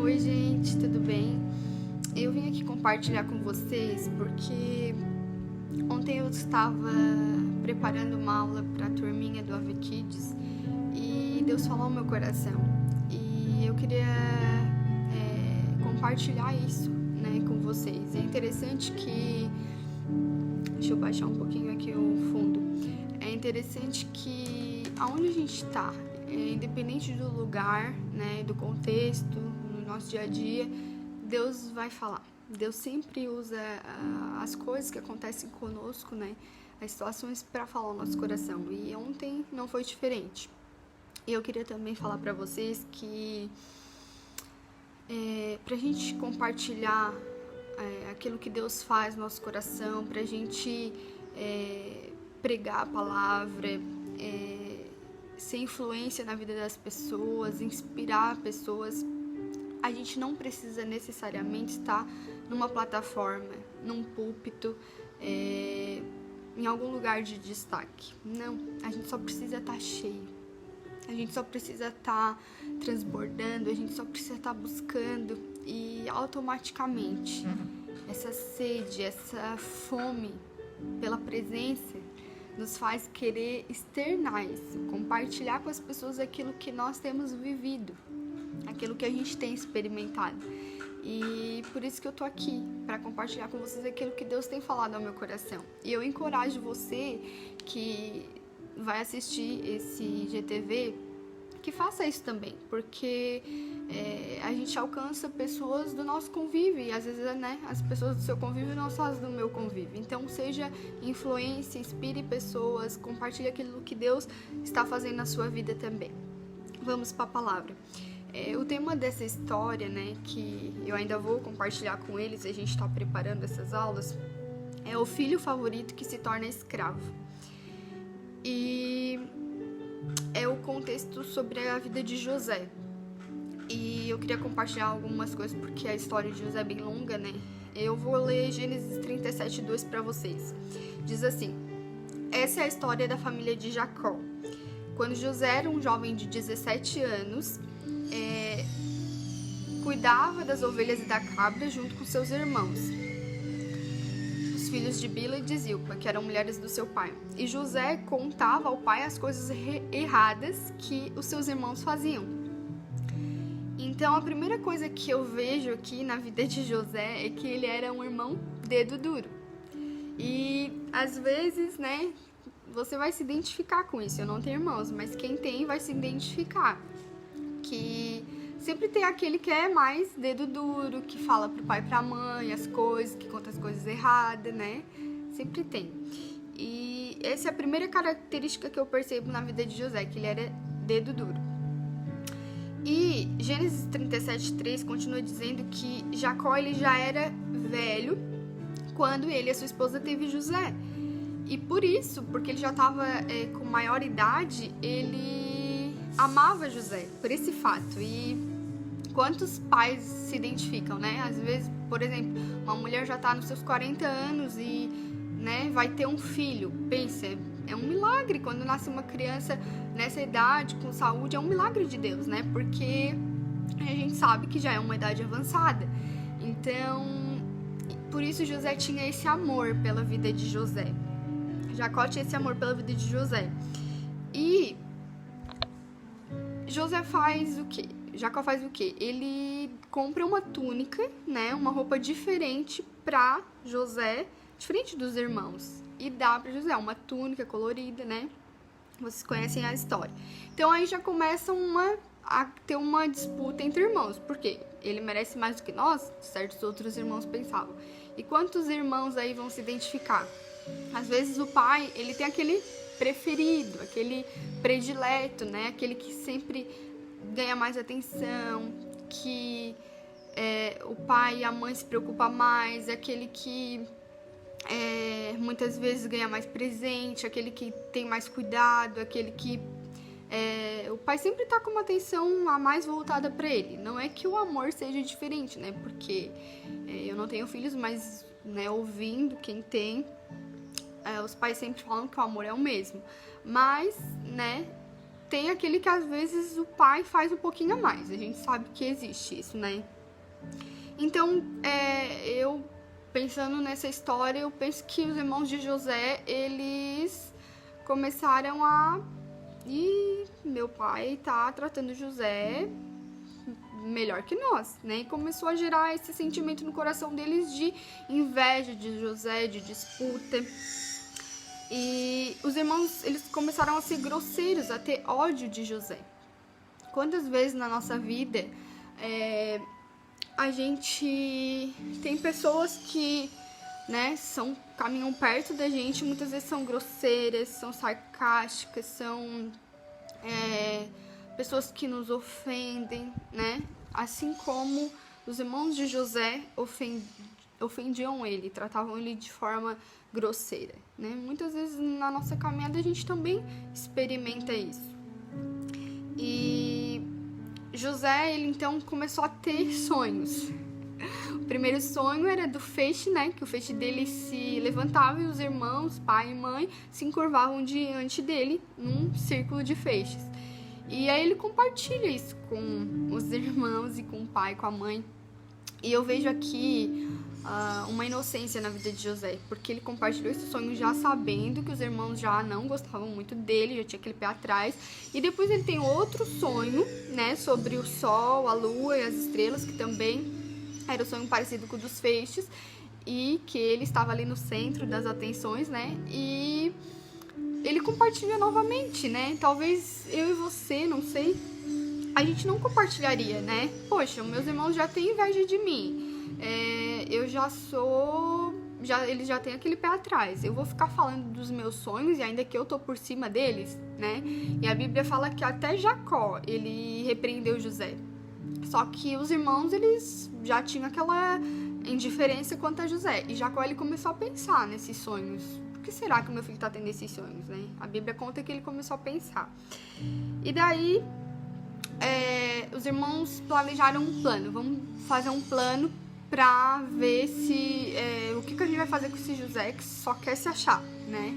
Oi gente, tudo bem? Eu vim aqui compartilhar com vocês porque ontem eu estava preparando uma aula para a turminha do AV Kids e Deus falou ao meu coração e eu queria compartilhar isso, né, com vocês. É interessante que... Deixa eu baixar um pouquinho aqui o fundo. É interessante que aonde a gente está, independente do lugar, né, do contexto, no nosso dia a dia, Deus vai falar. Deus sempre usa as coisas que acontecem conosco, né, as situações para falar ao nosso coração. E ontem não foi diferente. E eu queria também falar para vocês que pra gente compartilhar aquilo que Deus faz no nosso coração, pra gente pregar a palavra, ser influência na vida das pessoas, inspirar pessoas, a gente não precisa necessariamente estar numa plataforma, num púlpito, em algum lugar de destaque. Não, a gente só precisa estar cheio. A gente só precisa estar transbordando, a gente só precisa estar buscando e automaticamente essa sede, essa fome pela presença nos faz querer externar isso, compartilhar com as pessoas aquilo que nós temos vivido, aquilo que a gente tem experimentado. E por isso que eu tô aqui, para compartilhar com vocês aquilo que Deus tem falado ao meu coração. E eu encorajo você que vai assistir esse GTV, que faça isso também, porque a gente alcança pessoas do nosso convívio e às vezes, né, as pessoas do seu convívio não são as do meu convívio. Então seja influência, inspire pessoas, compartilhe aquilo que Deus está fazendo na sua vida também. Vamos para a palavra. O tema dessa história, né, que eu ainda vou compartilhar com eles, a gente está preparando essas aulas, é o filho favorito que se torna escravo. E é o contexto sobre a vida de José. E eu queria compartilhar algumas coisas porque a história de José é bem longa, né? Eu vou ler Gênesis 37:2 para vocês. Diz assim: essa é a história da família de Jacó. Quando José era um jovem de 17 anos, cuidava das ovelhas e da cabra junto com seus irmãos, os filhos de Bila e de Zilpa, que eram mulheres do seu pai. E José contava ao pai as coisas erradas que os seus irmãos faziam. Então, a primeira coisa que eu vejo aqui na vida de José é que ele era um irmão dedo duro. E, às vezes, né, você vai se identificar com isso. Eu não tenho irmãos, mas quem tem vai se identificar. Que sempre tem aquele que é mais dedo duro, que fala pro pai e pra mãe as coisas, que conta as coisas erradas, né? Sempre tem. E essa é a primeira característica que eu percebo na vida de José, que ele era dedo duro. E Gênesis 37:3 continua dizendo que Jacó ele já era velho quando ele e a sua esposa teve José. E por isso, porque ele já estava com maior idade, ele amava José, por esse fato. E quantos pais se identificam, né? Às vezes, por exemplo, uma mulher já está nos seus 40 anos e, né, vai ter um filho. Pensa, é um milagre quando nasce uma criança nessa idade, com saúde, é um milagre de Deus, né? Porque a gente sabe que já é uma idade avançada. Então, por isso José tinha esse amor pela vida de José. Jacó tinha esse amor pela vida de José. E José faz o quê? Jacó faz o quê? Ele compra uma túnica, né? Uma roupa diferente para José, diferente dos irmãos. E dá para José uma túnica colorida, né? Vocês conhecem a história. Então aí já começa a ter uma disputa entre irmãos. Por quê? Ele merece mais do que nós, certos outros irmãos pensavam. E quantos irmãos aí vão se identificar? Às vezes o pai, ele tem aquele preferido, aquele predileto, né? Aquele que sempre ganha mais atenção, que o pai e a mãe se preocupam mais, aquele que muitas vezes ganha mais presente, aquele que tem mais cuidado, aquele que o pai sempre tá com uma atenção a mais voltada para ele. Não é que o amor seja diferente, né? Porque eu não tenho filhos, mas, né, ouvindo quem tem, os pais sempre falam que o amor é o mesmo. Mas, né, tem aquele que às vezes o pai faz um pouquinho a mais. A gente sabe que existe isso, né? Então, eu pensando nessa história, eu penso que os irmãos de José, eles começaram a... E meu pai tá tratando José melhor que nós, né? E começou a gerar esse sentimento no coração deles de inveja de José, de disputa. E os irmãos, eles começaram a ser grosseiros, a ter ódio de José. Quantas vezes na nossa vida a gente tem pessoas que, né, caminham perto da gente, muitas vezes são grosseiras, são sarcásticas, são pessoas que nos ofendem, né? Assim como os irmãos de José ofendiam ele, tratavam ele de forma grosseira, né? Muitas vezes na nossa caminhada a gente também experimenta isso. E José, ele então começou a ter sonhos. O primeiro sonho era do feixe, né? Que o feixe dele se levantava e os irmãos, pai e mãe, se encurvavam diante dele num círculo de feixes. E aí ele compartilha isso com os irmãos e com o pai, com a mãe. E eu vejo aqui uma inocência na vida de José, porque ele compartilhou esse sonho já sabendo que os irmãos já não gostavam muito dele, já tinha aquele pé atrás. E depois ele tem outro sonho, né, sobre o sol, a lua e as estrelas, que também era um sonho parecido com o dos feixes, e que ele estava ali no centro das atenções, né, e ele compartilha novamente, né, talvez eu e você, não sei, a gente não compartilharia, né, poxa, meus irmãos já têm inveja de mim, eu já sou, eles já têm aquele pé atrás, eu vou ficar falando dos meus sonhos e ainda que eu tô por cima deles, né, e a Bíblia fala que até Jacó, ele repreendeu José. Só que os irmãos, eles já tinham aquela indiferença quanto a José. E Jacó, ele começou a pensar nesses sonhos. Por que será que o meu filho está tendo esses sonhos, né? A Bíblia conta que ele começou a pensar. E daí, os irmãos planejaram um plano. Vamos fazer um plano para ver se... o que a gente vai fazer com esse José que só quer se achar, né?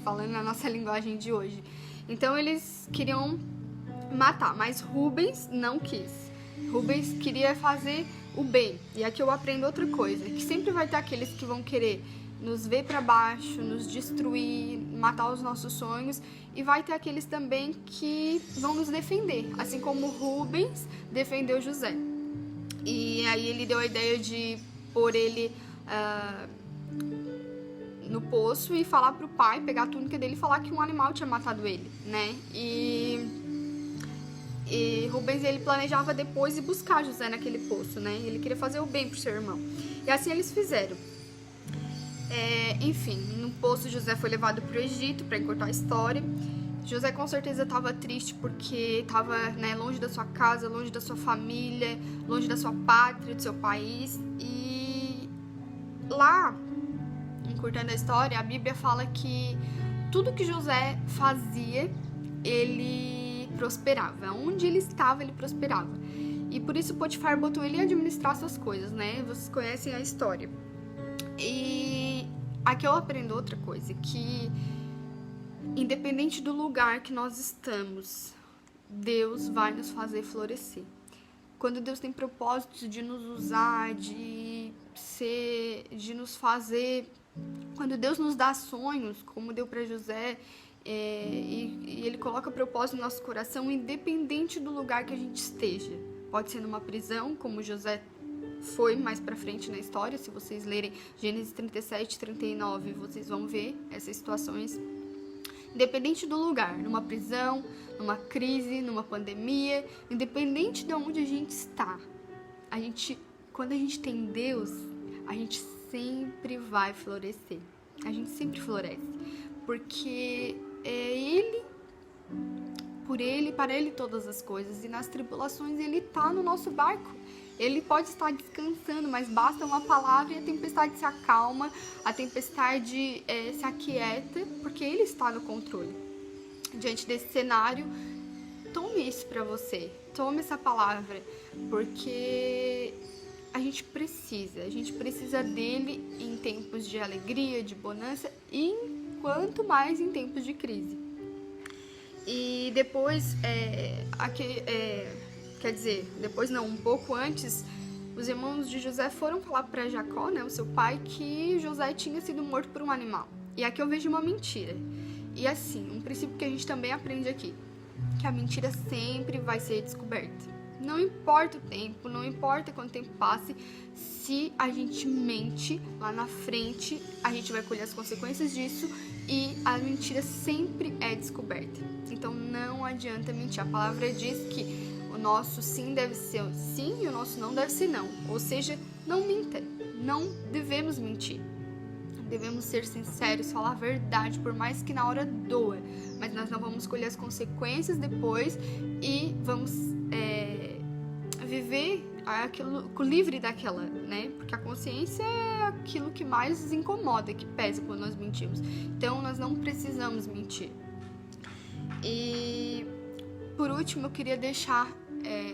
Falando na nossa linguagem de hoje. Então, eles queriam matar, mas Rubens não quis. Rubens queria fazer o bem. E aqui eu aprendo outra coisa, que sempre vai ter aqueles que vão querer nos ver para baixo, nos destruir, matar os nossos sonhos, e vai ter aqueles também que vão nos defender, assim como Rubens defendeu José. E aí ele deu a ideia de pôr ele no poço e falar pro pai, pegar a túnica dele e falar que um animal tinha matado ele, né? E Rubens, ele planejava depois ir buscar José naquele poço, né? Ele queria fazer o bem pro seu irmão. E assim eles fizeram. Enfim, no poço José foi levado pro Egito, para encurtar a história. José com certeza estava triste porque estava, né, longe da sua casa, longe da sua família, longe da sua pátria, do seu país. E lá, encurtando a história, a Bíblia fala que tudo que José fazia, ele prosperava. Onde ele estava, ele prosperava. E por isso Potifar botou ele a administrar suas coisas, né? Vocês conhecem a história. E aqui eu aprendo outra coisa, que independente do lugar que nós estamos, Deus vai nos fazer florescer. Quando Deus tem propósitos de nos usar, de nos fazer... Quando Deus nos dá sonhos, como deu para José, e ele coloca propósito no nosso coração, independente do lugar que a gente esteja. Pode ser numa prisão, como José foi mais pra frente na história. Se vocês lerem Gênesis 37, 39, vocês vão ver essas situações. Independente do lugar, numa prisão, numa crise, numa pandemia, independente de onde a gente está, quando a gente tem Deus, a gente sempre vai florescer. A gente sempre floresce, porque é Ele, por Ele, para Ele todas as coisas. E nas tribulações Ele está no nosso barco. Ele pode estar descansando, mas basta uma palavra e a tempestade se acalma, a tempestade se aquieta, porque Ele está no controle. Diante desse cenário, tome isso para você, tome essa palavra, porque a gente precisa dele em tempos de alegria, de bonança, e quanto mais em tempos de crise. E depois, quer dizer, depois não, um pouco antes, os irmãos de José foram falar para Jacó, né, o seu pai, que José tinha sido morto por um animal. E aqui eu vejo uma mentira. E assim, um princípio que a gente também aprende aqui, que a mentira sempre vai ser descoberta. Não importa o tempo, não importa quanto tempo passe, se a gente mente, lá na frente a gente vai colher as consequências disso e a mentira sempre é descoberta. Então não adianta mentir. A palavra diz que o nosso sim deve ser sim e o nosso não deve ser não. Ou seja, não minta, não devemos mentir. Devemos ser sinceros, falar a verdade, por mais que na hora doa. Mas nós não vamos colher as consequências depois e vamos viver aquilo livre daquela, né? Porque a consciência é aquilo que mais nos incomoda, que pesa quando nós mentimos. Então, nós não precisamos mentir. E, por último, eu queria deixar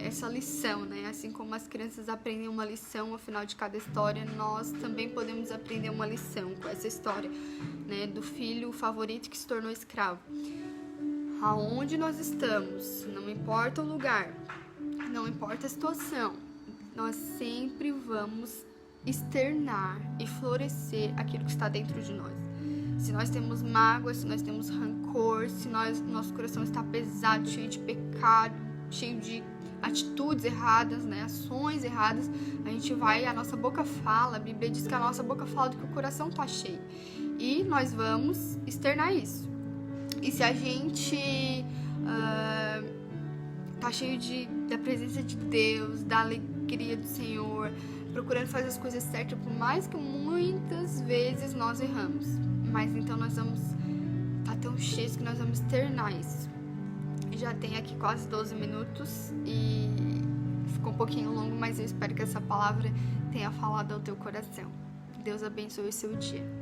essa lição, né? Assim como as crianças aprendem uma lição ao final de cada história, nós também podemos aprender uma lição com essa história, né? Do filho favorito que se tornou escravo. Aonde nós estamos, não importa o lugar, não importa a situação, nós sempre vamos externar e florescer aquilo que está dentro de nós. Se nós temos mágoa, se nós temos rancor, se nosso coração está pesado, cheio de pecado, cheio de atitudes erradas, né, ações erradas, a nossa boca fala, a Bíblia diz que a nossa boca fala do que o coração está cheio. E nós vamos externar isso. E se a gente tá cheio da presença de Deus, da alegria do Senhor, procurando fazer as coisas certas, por mais que muitas vezes nós erramos. Mas então nós vamos estar tão cheios que nós vamos externar isso. Já tem aqui quase 12 minutos e ficou um pouquinho longo, mas eu espero que essa palavra tenha falado ao teu coração. Deus abençoe o seu dia.